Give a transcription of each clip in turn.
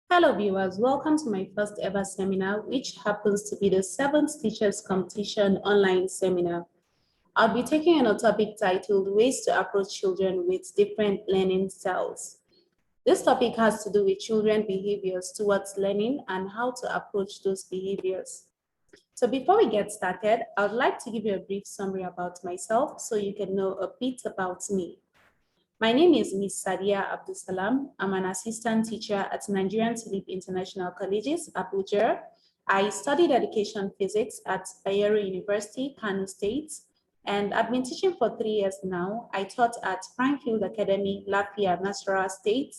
Hello viewers, welcome to my first ever seminar, which happens to be the 7th Teachers Competition online seminar. I'll be taking on a topic titled Ways to Approach Children with Different Learning Styles. This topic has to do with children's behaviors towards learning and how to approach those behaviors. So before we get started, I would like to give you a brief summary about myself so you can know a bit about me. My name is Ms. SADIYA ABDULSALAM. I'm an assistant teacher at Ntic International Colleges, ABUJA. I studied education physics at Bayero University, Kano State, and I've been teaching for 3 years now. I taught at Primefield Academy, Lafia, Nasarawa State.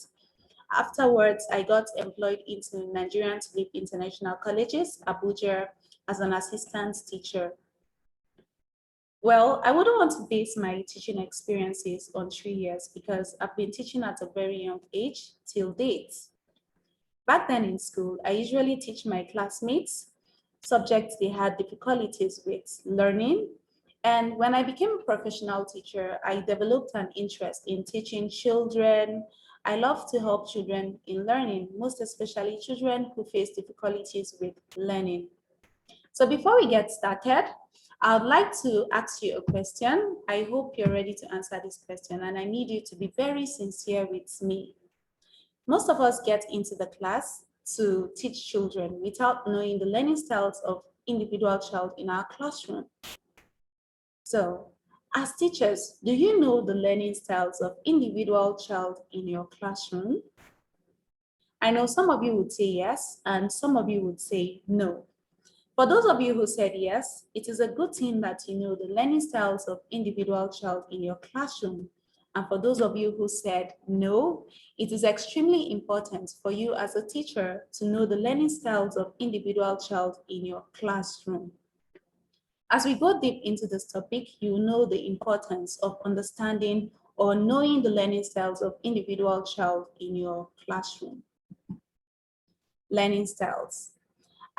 Afterwards, I got employed into Ntic International Colleges, ABUJA, as an assistant teacher. Well, I wouldn't want to base my teaching experiences on 3 years because I've been teaching at a very young age till date. Back then in school, I usually teach my classmates subjects they had difficulties with learning. And when I became a professional teacher, I developed an interest in teaching children. I love to help children in learning, most especially children who face difficulties with learning. So before we get started, I would like to ask you a question. I hope you're ready to answer this question, and I need you to be very sincere with me. Most of us get into the class to teach children without knowing the learning styles of individual child in our classroom. So, as teachers, do you know the learning styles of individual child in your classroom? I know some of you would say yes, and some of you would say no. For those of you who said yes, it is a good thing that you know the learning styles of individual child in your classroom. And for those of you who said no, it is extremely important for you as a teacher to know the learning styles of individual child in your classroom. As we go deep into this topic, you know the importance of understanding or knowing the learning styles of individual child in your classroom. Learning styles.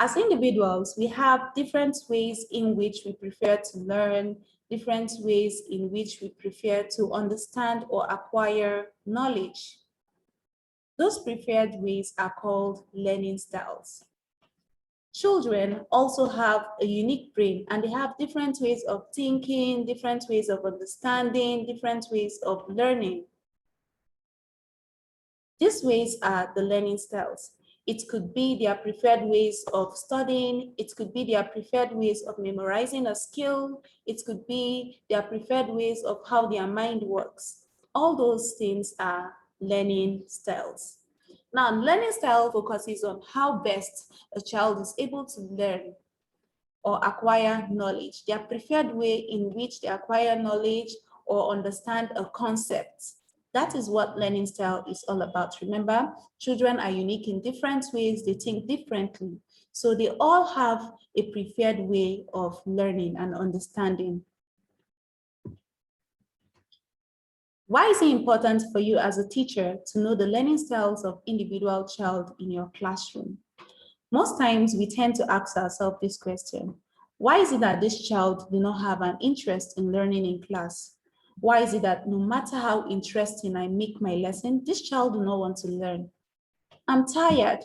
As individuals, we have different ways in which we prefer to learn, different ways in which we prefer to understand or acquire knowledge. Those preferred ways are called learning styles. Children also have a unique brain and they have different ways of thinking, different ways of understanding, different ways of learning. These ways are the learning styles. It could be their preferred ways of studying. It could be their preferred ways of memorizing a skill. It could be their preferred ways of how their mind works. All those things are learning styles. Now, learning style focuses on how best a child is able to learn or acquire knowledge, their preferred way in which they acquire knowledge or understand a concept. That is what learning style is all about. Remember, children are unique in different ways, they think differently. So they all have a preferred way of learning and understanding. Why is it important for you as a teacher to know the learning styles of individual child in your classroom? Most times we tend to ask ourselves this question: why is it that this child do not have an interest in learning in class? Why is it that no matter how interesting I make my lesson, this child do not want to learn? I'm tired.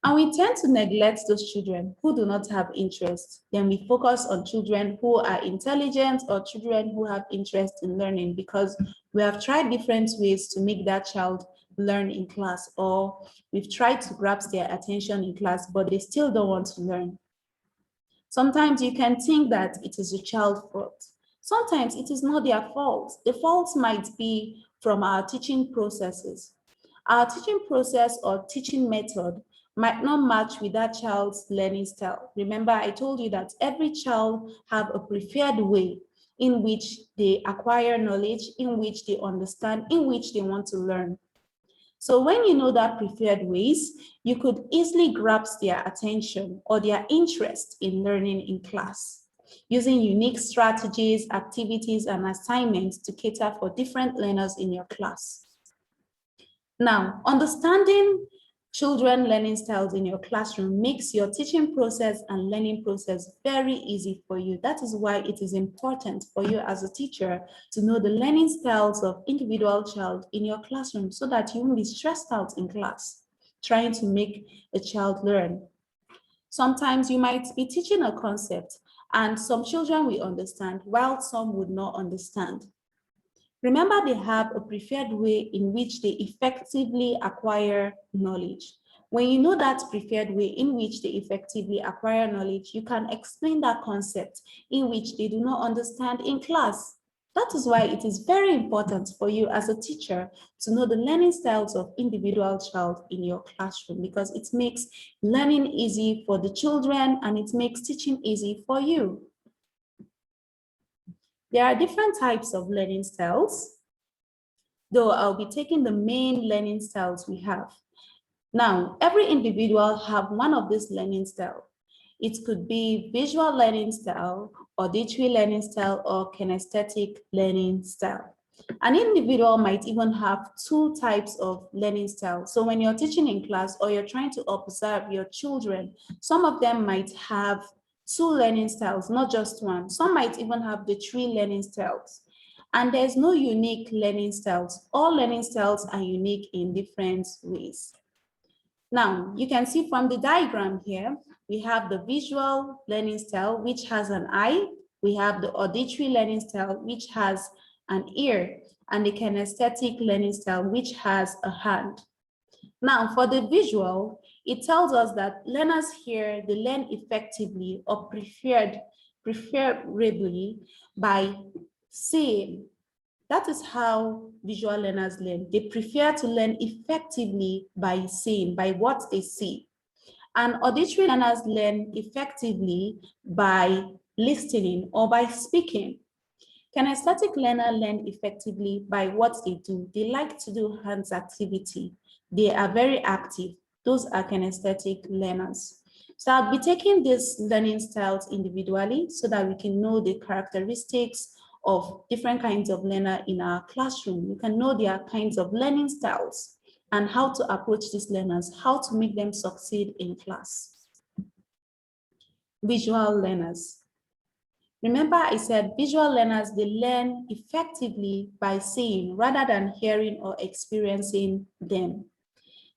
And we tend to neglect those children who do not have interest. Then we focus on children who are intelligent or children who have interest in learning because we have tried different ways to make that child learn in class, or we've tried to grasp their attention in class, but they still don't want to learn. Sometimes you can think that it is your child's fault. Sometimes it is not their fault. The fault might be from our teaching processes. Our teaching process or teaching method might not match with that child's learning style. Remember, I told you that every child have a preferred way in which they acquire knowledge, in which they understand, in which they want to learn. So when you know that preferred ways, you could easily grasp their attention or their interest in learning in class, using unique strategies, activities, and assignments to cater for different learners in your class. Now, understanding children learning styles in your classroom makes your teaching process and learning process very easy for you. That is why it is important for you as a teacher to know the learning styles of individual child in your classroom so that you won't be stressed out in class. trying to make a child learn. Sometimes you might be teaching a concept and some children will understand while some would not understand. Remember, they have a preferred way in which they effectively acquire knowledge. When you know that preferred way in which they effectively acquire knowledge, you can explain that concept in which they do not understand in class. That is why it is very important for you as a teacher to know the learning styles of individual child in your classroom, because it makes learning easy for the children and it makes teaching easy for you. There are different types of learning styles, though I'll be taking the main learning styles we have. Now, every individual have one of these learning styles. It could be visual learning style, auditory learning style, or kinesthetic learning style. An individual might even have two types of learning style. So when you're teaching in class or you're trying to observe your children, some of them might have two learning styles, not just one. Some might even have the three learning styles. And there's no unique learning styles. All learning styles are unique in different ways. Now, you can see from the diagram here, we have the visual learning style, which has an eye. We have the auditory learning style, which has an ear, and the kinesthetic learning style, which has a hand. Now, for the visual, it tells us that learners here, they learn effectively or preferably by seeing. That is how visual learners learn. They prefer to learn effectively by seeing, by what they see. And auditory learners learn effectively by listening or by speaking. Kinesthetic learners learn effectively by what they do. They like to do hands activity. They are very active. Those are kinesthetic learners. So I'll be taking these learning styles individually so that we can know the characteristics of different kinds of learner in our classroom. You can know their kinds of learning styles and how to approach these learners, how to make them succeed in class. Visual learners. Remember, I said visual learners, they learn effectively by seeing rather than hearing or experiencing them.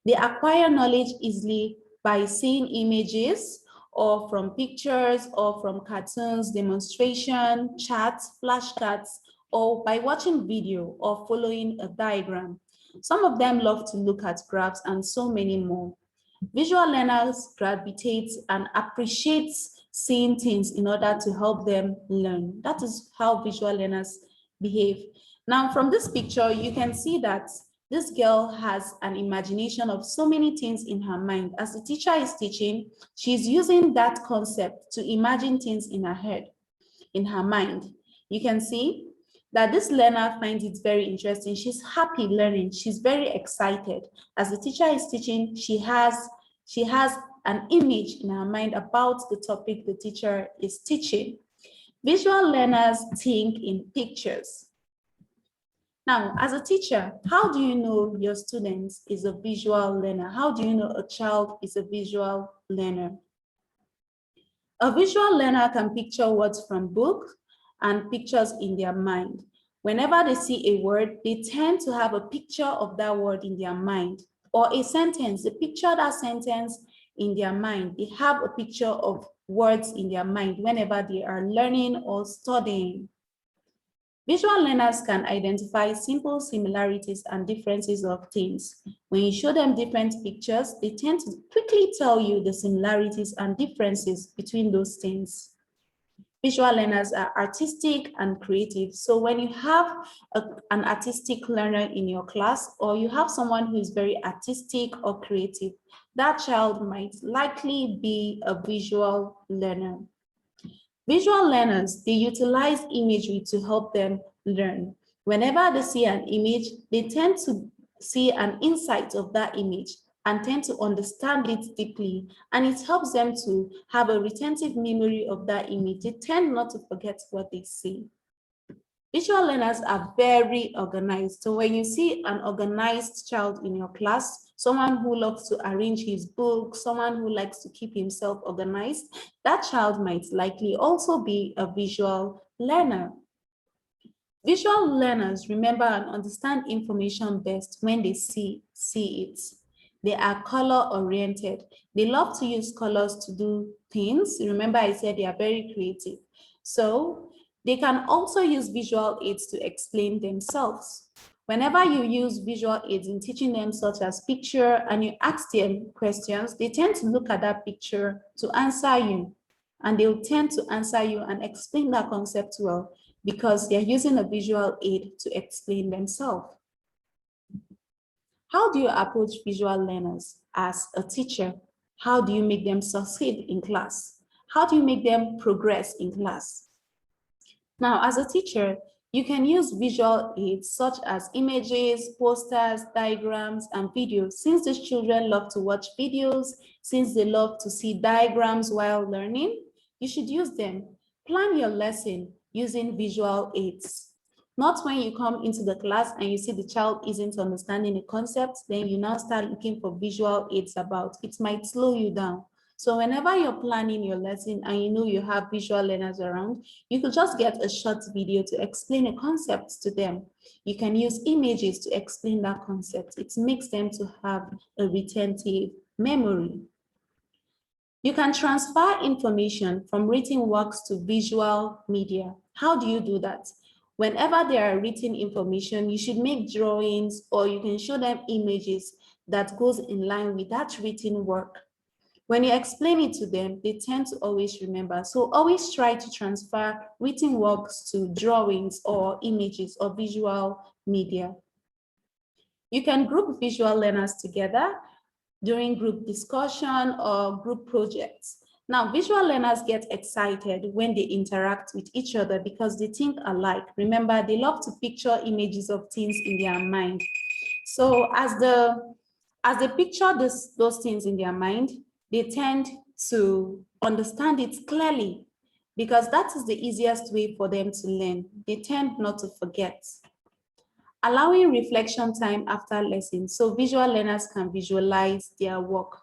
They acquire knowledge easily by seeing images or from pictures or from cartoons, demonstration, charts, flashcards, or by watching video or following a diagram. Some of them love to look at graphs and so many more. Visual learners gravitate and appreciate seeing things in order to help them learn. That is how visual learners behave. Now, from this picture, you can see that this girl has an imagination of so many things in her mind. As the teacher is teaching, she's using that concept to imagine things in her head, in her mind. You can see that this learner finds it very interesting. She's happy learning. She's very excited. As the teacher is teaching, she has an image in her mind about the topic the teacher is teaching. Visual learners think in pictures. Now, as a teacher, how do you know your student is a visual learner? How do you know a child is a visual learner? A visual learner can picture words from book and pictures in their mind. Whenever they see a word, they tend to have a picture of that word in their mind, or a sentence. They picture that sentence in their mind. They have a picture of words in their mind whenever they are learning or studying. Visual learners can identify simple similarities and differences of things. When you show them different pictures, they tend to quickly tell you the similarities and differences between those things. Visual learners are artistic and creative. So when you have an artistic learner in your class, or you have someone who is very artistic or creative, that child might likely be a visual learner. Visual learners, they utilize imagery to help them learn. Whenever they see an image, they tend to see an insight of that image and tend to understand it deeply, and it helps them to have a retentive memory of that image. They tend not to forget what they see. Visual learners are very organized. So when you see an organized child in your class, someone who loves to arrange his books, someone who likes to keep himself organized, that child might likely also be a visual learner. Visual learners remember and understand information best when they see it. They are color oriented. They love to use colors to do things. Remember I said they are very creative. So they can also use visual aids to explain themselves. Whenever you use visual aids in teaching them, such as picture, and you ask them questions, they tend to look at that picture to answer you. And they'll tend to answer you and explain that concept well because they're using a visual aid to explain themselves. How do you approach visual learners as a teacher? How do you make them succeed in class? How do you make them progress in class? Now, as a teacher, you can use visual aids such as images, posters, diagrams, and videos. Since these children love to watch videos, since they love to see diagrams while learning, you should use them. Plan your lesson using visual aids. Not when you come into the class and you see the child isn't understanding a concept, then you now start looking for visual aids about. It might slow you down. So whenever you're planning your lesson and you know you have visual learners around, you could just get a short video to explain a concept to them. You can use images to explain that concept. It makes them to have a retentive memory. You can transfer information from written works to visual media. How do you do that? Whenever there are written information, you should make drawings or you can show them images that goes in line with that written work. When you explain it to them, they tend to always remember. So always try to transfer written works to drawings or images or visual media. You can group visual learners together during group discussion or group projects. Now, visual learners get excited when they interact with each other because they think alike. Remember, they love to picture images of things in their mind. So as they picture those things in their mind, they tend to understand it clearly because that is the easiest way for them to learn. They tend not to forget. Allowing reflection time after lessons, so visual learners can visualize their work.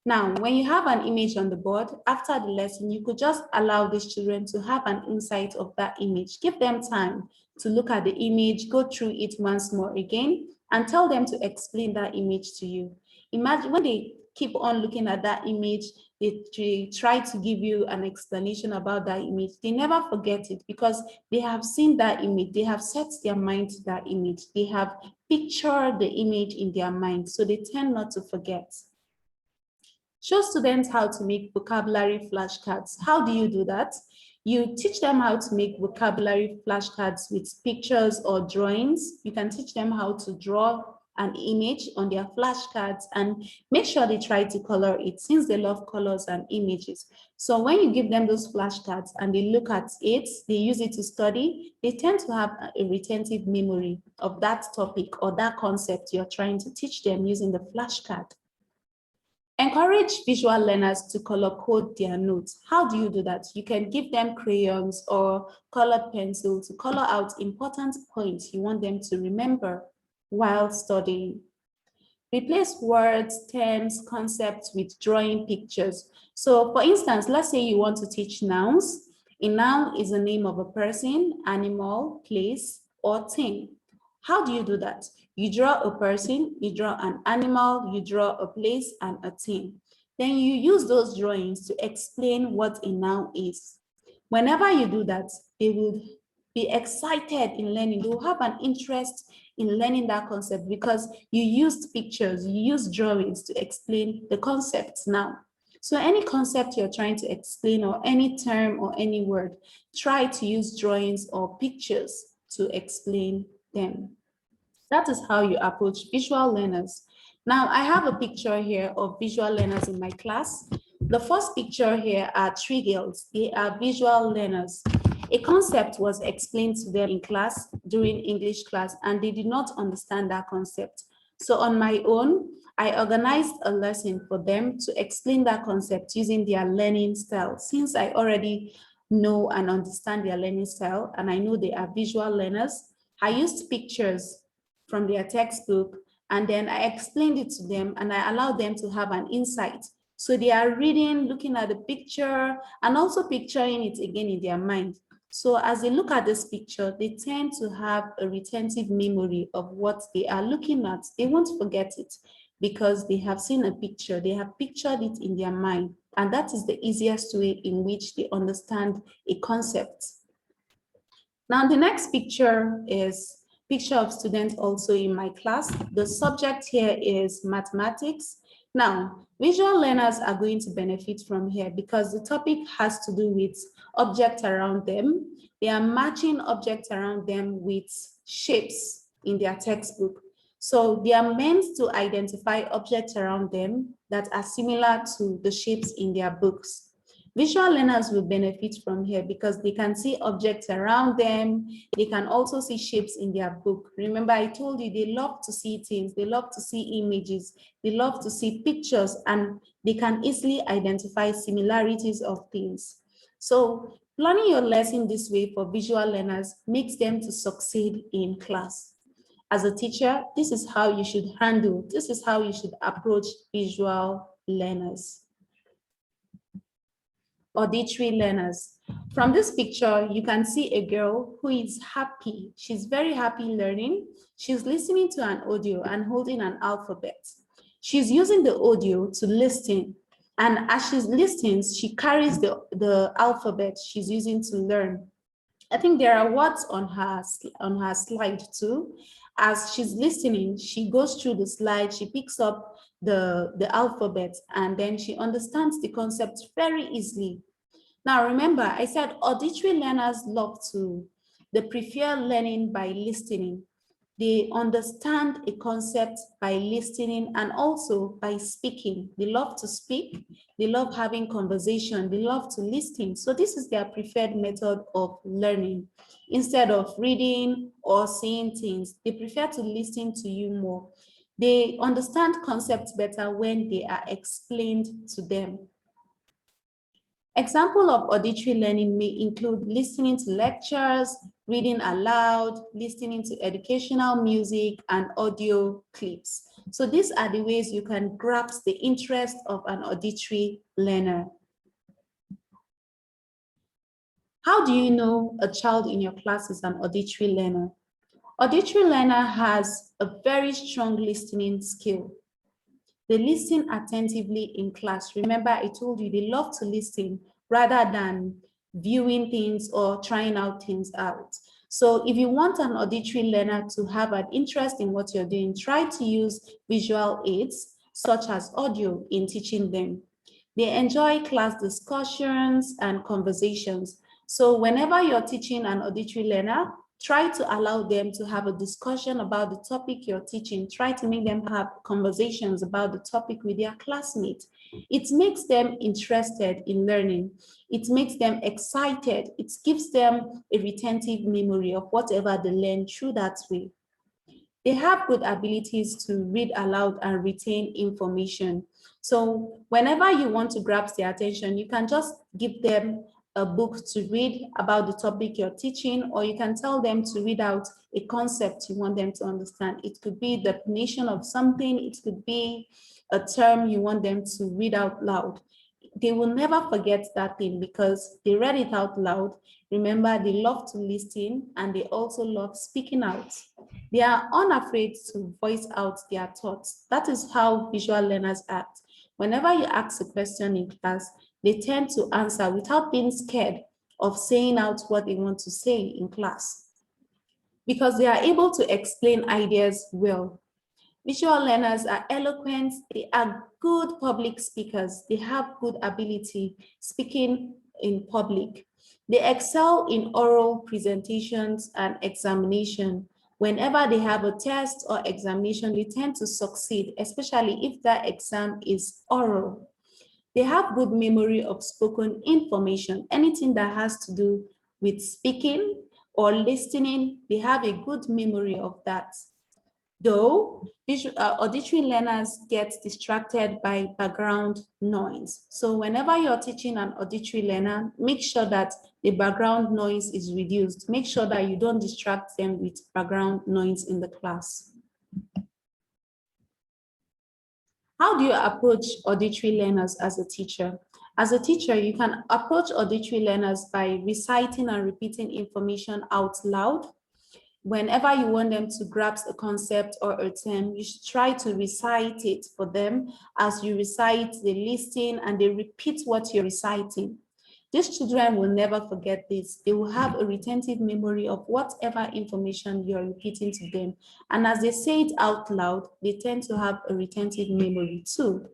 Now, when you have an image on the board, after the lesson, you could just allow these children to have an insight of that image. Give them time to look at the image, go through it once more again, and tell them to explain that image to you. Imagine when they keep on looking at that image, they try to give you an explanation about that image. They never forget it because they have seen that image. They have set their mind to that image. They have pictured the image in their mind, so they tend not to forget. Show students how to make vocabulary flashcards. How do you do that? You teach them how to make vocabulary flashcards with pictures or drawings. You can teach them how to draw an image on their flashcards and make sure they try to color it since they love colors and images. So when you give them those flashcards and they look at it, they use it to study, they tend to have a retentive memory of that topic or that concept you're trying to teach them using the flashcard. Encourage visual learners to color code their notes. How do you do that? You can give them crayons or colored pencil to color out important points you want them to remember while studying. Replace words, terms, concepts with drawing pictures. So for instance, let's say you want to teach nouns. A noun is the name of a person, animal, place, or thing. How do you do that? You draw a person, you draw an animal, you draw a place and a thing. Then you use those drawings to explain what a noun is. Whenever you do that, they will be excited in learning. They will have an interest in learning that concept because you used pictures, you used drawings to explain the concepts now. So any concept you're trying to explain or any term or any word, try to use drawings or pictures to explain them. That is how you approach visual learners. Now, I have a picture here of visual learners in my class. The first picture here are 3 girls. They are visual learners. A concept was explained to them in class during English class, and they did not understand that concept. So on my own, I organized a lesson for them to explain that concept using their learning style. Since I already know and understand their learning style, and I know they are visual learners, I used pictures from their textbook, and then I explained it to them and I allowed them to have an insight. So they are reading, looking at the picture, and also picturing it again in their mind. So as they look at this picture, they tend to have a retentive memory of what they are looking at. They won't forget it. because they have seen a picture, they have pictured it in their mind, and that is the easiest way in which they understand a concept. Now, the next picture is picture of students also in my class. The subject here is mathematics. Now, visual learners are going to benefit from here because the topic has to do with objects around them. They are matching objects around them with shapes in their textbook. So they are meant to identify objects around them that are similar to the shapes in their books. Visual learners will benefit from here because they can see objects around them. They can also see shapes in their book. Remember, I told you they love to see things. They love to see images. They love to see pictures, and they can easily identify similarities of things. So planning your lesson this way for visual learners makes them to succeed in class. As a teacher, this is how you should handle, this is how you should approach visual learners. Auditory learners. From this picture, you can see a girl who is happy. She's very happy learning. She's listening to an audio and holding an alphabet. She's using the audio to listen. And as she's listening, she carries the alphabet she's using to learn. I think there are words on her slide too. As she's listening, she goes through the slide, she picks up the alphabet, and then she understands the concept very easily. Now remember, I said auditory learners they prefer learning by listening. They understand a concept by listening and also by speaking. They love to speak, they love having conversation, they love to listen. So this is their preferred method of learning. Instead of reading or seeing things, they prefer to listen to you more. They understand concepts better when they are explained to them. Example of auditory learning may include listening to lectures, reading aloud, listening to educational music, and audio clips. So these are the ways you can grasp the interest of an auditory learner. How do you know a child in your class is an auditory learner? Auditory learner has a very strong listening skill. They listen attentively in class. Remember, I told you they love to listen rather than viewing things or trying out things out. So if you want an auditory learner to have an interest in what you're doing, try to use visual aids such as audio in teaching them. They enjoy class discussions and conversations. So whenever you're teaching an auditory learner, try to allow them to have a discussion about the topic you're teaching. Try to make them have conversations about the topic with their classmates. It makes them interested in learning. It makes them excited. It gives them a retentive memory of whatever they learn through that way. They have good abilities to read aloud and retain information. So whenever you want to grasp their attention, you can just give them a book to read about the topic you're teaching, or you can tell them to read out a concept you want them to understand. It could be the definition of something, it could be a term you want them to read out loud. They will never forget that thing because they read it out loud. Remember, they love to listen and they also love speaking out. They are unafraid to voice out their thoughts. That is how visual learners act. Whenever you ask a question in class, they tend to answer without being scared of saying out what they want to say in class because they are able to explain ideas well. Visual learners are eloquent, they are good public speakers, they have good ability speaking in public. They excel in oral presentations and examination. Whenever they have a test or examination, they tend to succeed, especially if that exam is oral. They have good memory of spoken information. Anything that has to do with speaking or listening, they have a good memory of that. Though auditory learners get distracted by background noise. So whenever you're teaching an auditory learner, make sure that the background noise is reduced. Make sure that you don't distract them with background noise in the class. How do you approach auditory learners as a teacher? As a teacher, you can approach auditory learners by reciting and repeating information out loud. Whenever you want them to grasp a concept or a term, you should try to recite it for them. As you recite, they listen and they repeat what you're reciting. These children will never forget this. They will have a retentive memory of whatever information you're repeating to them. And as they say it out loud, they tend to have a retentive memory too.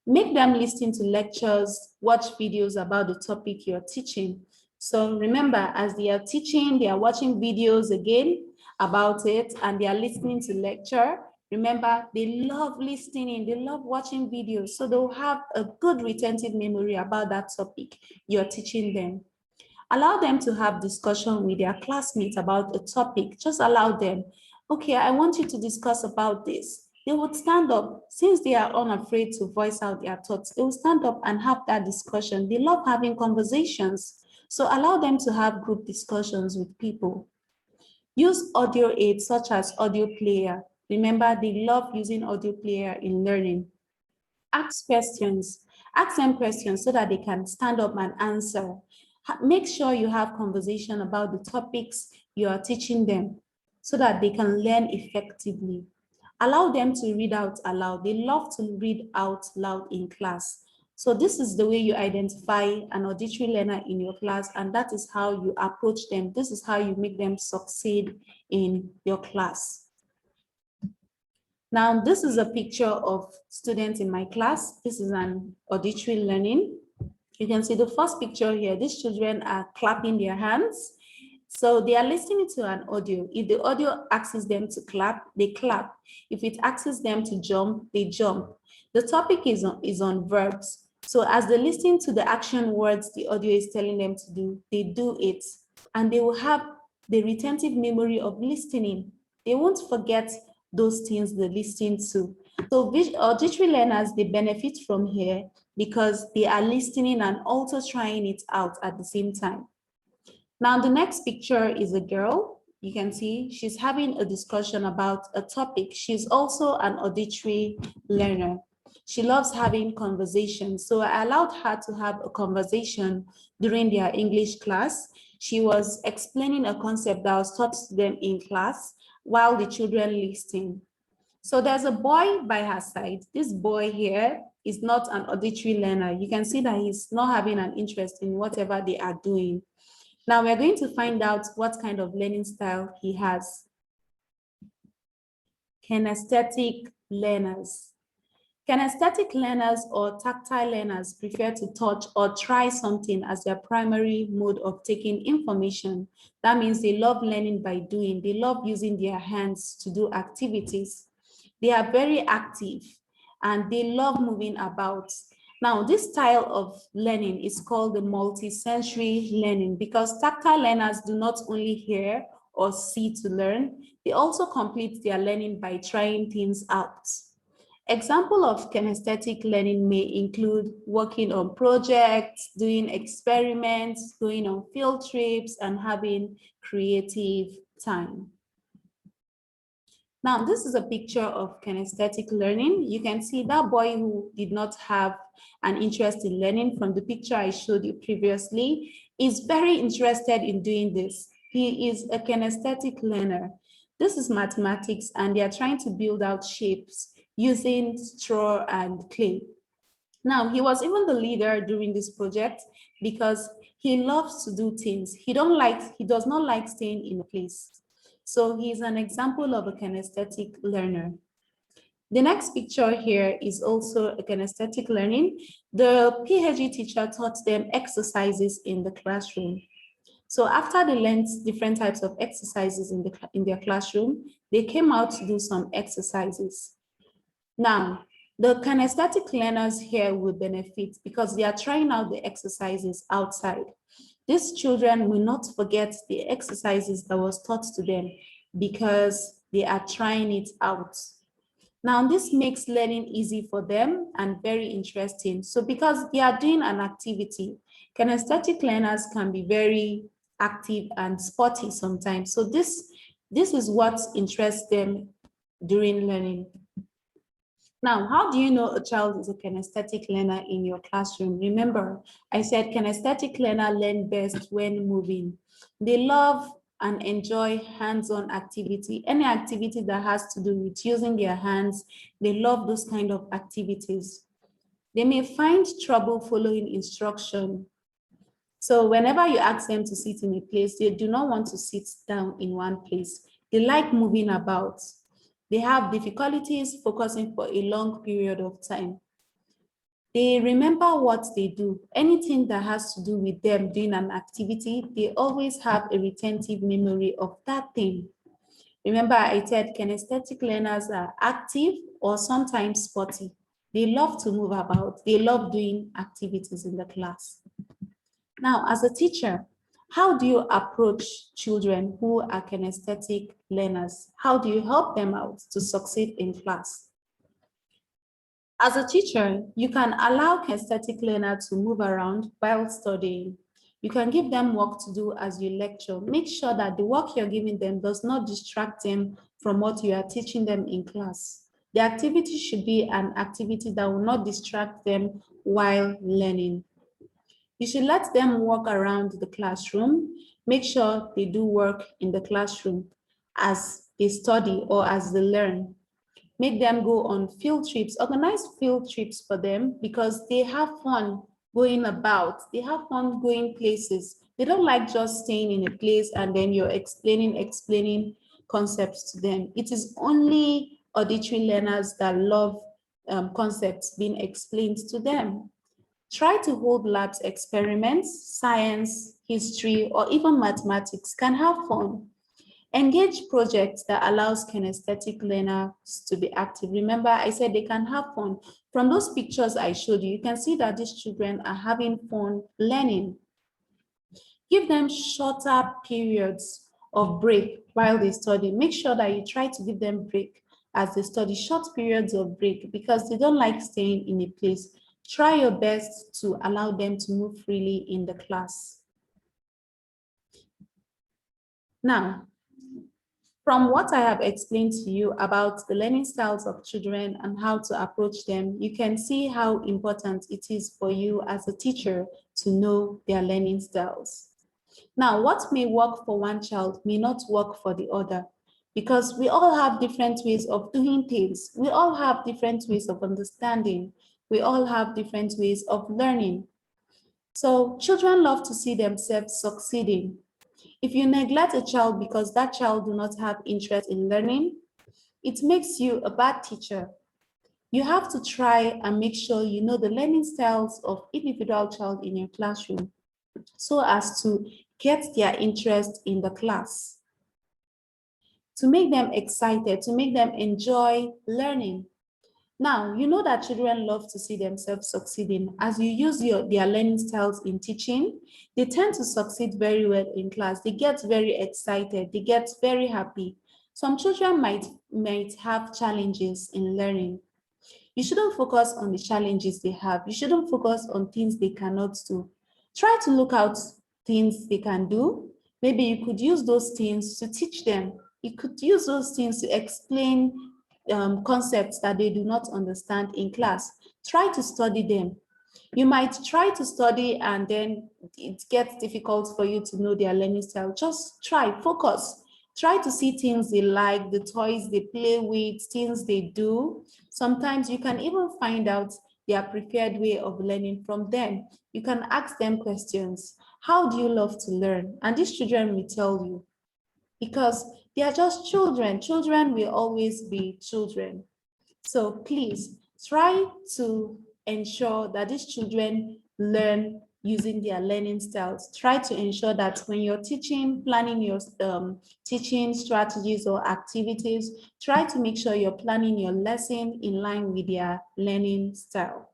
Make them listen to lectures, watch videos about the topic you're teaching. So remember, as they are teaching, they are watching videos again about it, and they are listening to lecture. Remember, they love listening, they love watching videos, so they'll have a good retentive memory about that topic you're teaching them. Allow them to have discussion with their classmates about a topic. Just allow them, okay, I want you to discuss about this. They would stand up. Since they are unafraid to voice out their thoughts, they will stand up and have that discussion. They love having conversations. So allow them to have group discussions with people. Use audio aids such as audio player. Remember, they love using audio player in learning. Ask questions. Ask them questions so that they can stand up and answer. Make sure you have conversation about the topics you are teaching them so that they can learn effectively. Allow them to read out aloud. They love to read out loud in class. So this is the way you identify an auditory learner in your class, and that is how you approach them. This is how you make them succeed in your class. Now, this is a picture of students in my class. This is an auditory learning. You can see the first picture here. These children are clapping their hands. So they are listening to an audio. If the audio asks them to clap, they clap. If it asks them to jump, they jump. The topic is on verbs. So as they listen to the action words the audio is telling them to do, they do it. And they will have the retentive memory of listening. They won't forget those things they listen to. So auditory learners, they benefit from here because they are listening and also trying it out at the same time. Now, the next picture is a girl. You can see she's having a discussion about a topic. She's also an auditory learner. She loves having conversations. So I allowed her to have a conversation during their English class. She was explaining a concept that was taught to them in class while the children listened. So there's a boy by her side. This boy here is not an auditory learner. You can see that he's not having an interest in whatever they are doing. Now we're going to find out what kind of learning style he has. Kinesthetic learners. Kinesthetic learners or tactile learners prefer to touch or try something as their primary mode of taking information. That means they love learning by doing. They love using their hands to do activities. They are very active and they love moving about. Now, this style of learning is called the multisensory learning because tactile learners do not only hear or see to learn, they also complete their learning by trying things out. Example of kinesthetic learning may include working on projects, doing experiments, going on field trips, and having creative time. Now, this is a picture of kinesthetic learning. You can see that boy who did not have an interest in learning from the picture I showed you previously is very interested in doing this. He is a kinesthetic learner. This is mathematics, and they are trying to build out shapes using straw and clay. Now, he was even the leader during this project because he loves to do things. He does not like staying in a place. So he's an example of a kinesthetic learner. The next picture here is also a kinesthetic learning. The PhD teacher taught them exercises in the classroom. So after they learned different types of exercises in their classroom, they came out to do some exercises. Now, the kinesthetic learners here will benefit because they are trying out the exercises outside. These children will not forget the exercises that was taught to them because they are trying it out. Now, this makes learning easy for them and very interesting. So because they are doing an activity, kinesthetic learners can be very active and sporty sometimes. So this is what interests them during learning. Now, how do you know a child is a kinesthetic learner in your classroom? Remember, I said kinesthetic learner learn best when moving. They love and enjoy hands-on activity. Any activity that has to do with using their hands, they love those kind of activities. They may find trouble following instruction. So whenever you ask them to sit in a place, they do not want to sit down in one place. They like moving about. They have difficulties focusing for a long period of time. They remember what they do. Anything that has to do with them doing an activity, they always have a retentive memory of that thing. Remember, I said kinesthetic learners are active or sometimes sporty. They love to move about. They love doing activities in the class. Now, as a teacher, how do you approach children who are kinesthetic learners? How do you help them out to succeed in class? As a teacher, you can allow kinesthetic learners to move around while studying. You can give them work to do as you lecture. Make sure that the work you're giving them does not distract them from what you are teaching them in class. The activity should be an activity that will not distract them while learning. You should let them walk around the classroom. Make sure they do work in the classroom as they study or as they learn. Make them go on field trips, organize field trips for them because they have fun going about. They have fun going places. They don't like just staying in a place and then you're explaining concepts to them. It is only auditory learners that love concepts being explained to them. Try to hold labs experiments, science, history, or even mathematics can have fun. Engage projects that allows kinesthetic learners to be active. Remember, I said they can have fun. From those pictures I showed you, you can see that these children are having fun learning. Give them shorter periods of break while they study. Make sure that you try to give them break as they study, short periods of break because they don't like staying in a place. Try your best to allow them to move freely in the class. Now, from what I have explained to you about the learning styles of children and how to approach them, you can see how important it is for you as a teacher to know their learning styles. Now, what may work for one child may not work for the other because we all have different ways of doing things. We all have different ways of understanding. We all have different ways of learning. So children love to see themselves succeeding. If you neglect a child because that child do not have interest in learning, it makes you a bad teacher. You have to try and make sure you know the learning styles of individual child in your classroom so as to get their interest in the class, to make them excited, to make them enjoy learning. Now, you know that children love to see themselves succeeding. As you use their learning styles in teaching, they tend to succeed very well in class. They get very excited. They get very happy. Some children might have challenges in learning. You shouldn't focus on the challenges they have. You shouldn't focus on things they cannot do. Try to look out things they can do. Maybe you could use those things to teach them. You could use those things to explain concepts that they do not understand in class. Try to study them. You might try to study and then it gets difficult for you to know their learning style. Just try, focus. Try to see things they like, the toys they play with, things they do. Sometimes you can even find out their preferred way of learning from them. You can ask them questions. How do you love to learn? And these children will tell you, because they are just children. Children will always be children. So please try to ensure that these children learn using their learning styles. Try to ensure that when you're teaching, planning your teaching strategies or activities, try to make sure you're planning your lesson in line with their learning style.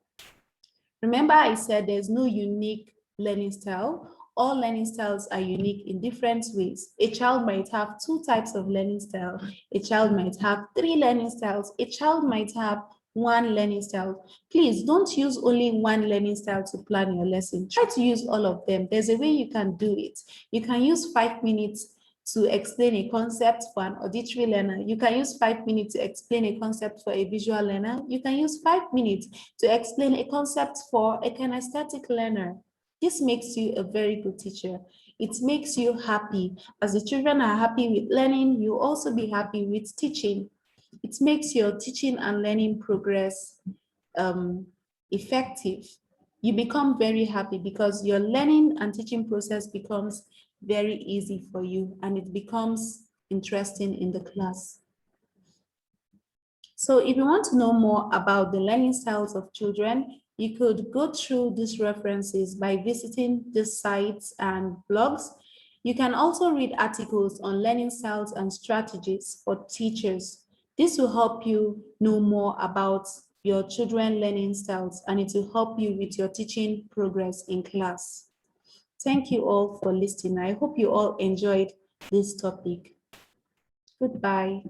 Remember, I said there's no unique learning style. All learning styles are unique in different ways. A child might have 2 types of learning style. A child might have 3 learning styles. A child might have 1 learning style. Please don't use only 1 learning style to plan your lesson. Try to use all of them. There's a way you can do it. You can use 5 minutes to explain a concept for an auditory learner. You can use 5 minutes to explain a concept for a visual learner. You can use 5 minutes to explain a concept for a kinesthetic learner. This makes you a very good teacher. It makes you happy. As the children are happy with learning, you also be happy with teaching. It makes your teaching and learning progress effective. You become very happy because your learning and teaching process becomes very easy for you and it becomes interesting in the class. So if you want to know more about the learning styles of children, you could go through these references by visiting these sites and blogs. You can also read articles on learning styles and strategies for teachers. This will help you know more about your children's learning styles and it will help you with your teaching progress in class. Thank you all for listening. I hope you all enjoyed this topic. Goodbye.